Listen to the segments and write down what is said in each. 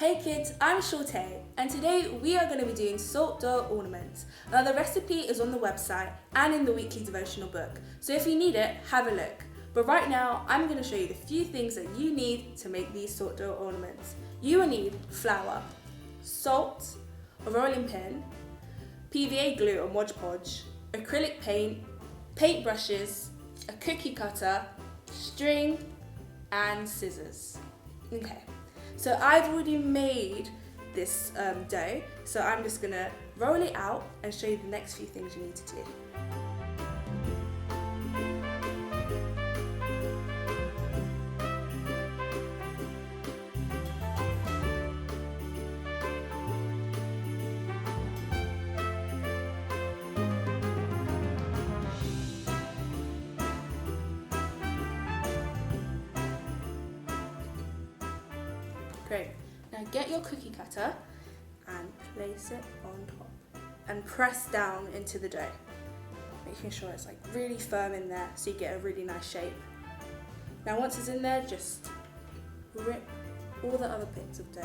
Hey kids, I'm Shantae, and today we are going to be doing salt dough ornaments. Now the recipe is on the website and in the weekly devotional book, so if you need it, have a look. But right now, I'm going to show you the few things that you need to make these salt dough ornaments. You will need flour, salt, a rolling pin, PVA glue or Mod Podge, acrylic paint, paint brushes, a cookie cutter, string, and scissors. Okay. So I've already made this dough, so I'm just going to roll it out and show you the next few things you need to do. Great. Now get your cookie cutter and place it on top and press down into the dough, making sure it's like really firm in there so you get a really nice shape. Now once it's in there, just rip all the other bits of dough.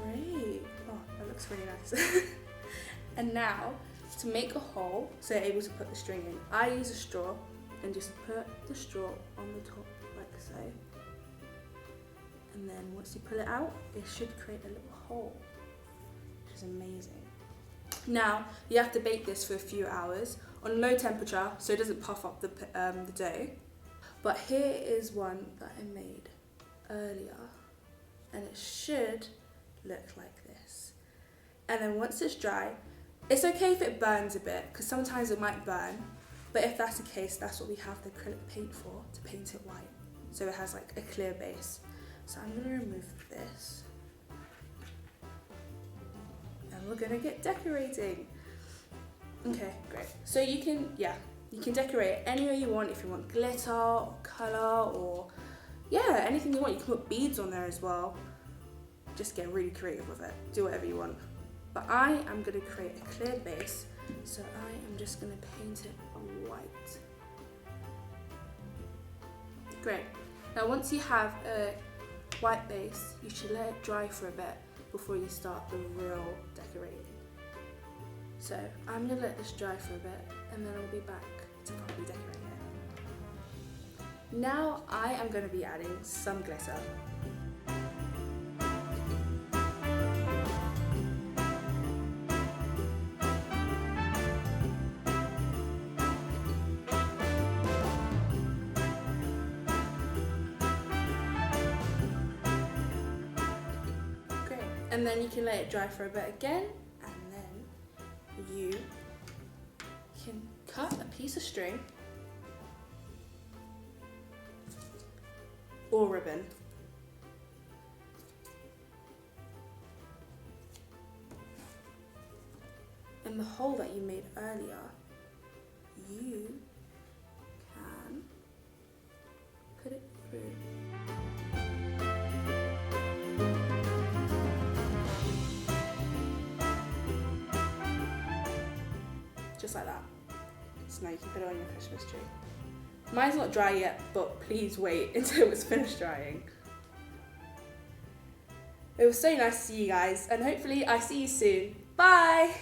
Great. Oh, that looks really nice. And now, to make a hole so you're able to put the string in, I use a straw and just put the straw on the top like so. And then once you pull it out, it should create a little hole, which is amazing. Now, you have to bake this for a few hours on low temperature so it doesn't puff up the dough. But here is one that I made earlier, and it should look like this. And then once it's dry, it's okay if it burns a bit, because sometimes it might burn, but if that's the case, that's what we have the acrylic paint for, to paint it white, so it has like a clear base. So I'm going to remove this, and we're going to get decorating. Okay, great. So you can decorate it any way you want, if you want glitter or colour or anything you want. You can put beads on there as well. Just get really creative with it, do whatever you want. But I am going to create a clear base, so I am just going to paint it white. Great. Now once you have a white base, you should let it dry for a bit before you start the real decorating. So I'm going to let this dry for a bit, and then I'll be back to properly decorate it. Now I am going to be adding some glitter. And then you can let it dry for a bit again, and then you can cut a piece of string or ribbon. And the hole that you made earlier, you can put it through. Just like that. So now you can put it on your Christmas tree. Mine's not dry yet, but please wait until it's finished drying. It was so nice to see you guys, and hopefully I see you soon. Bye!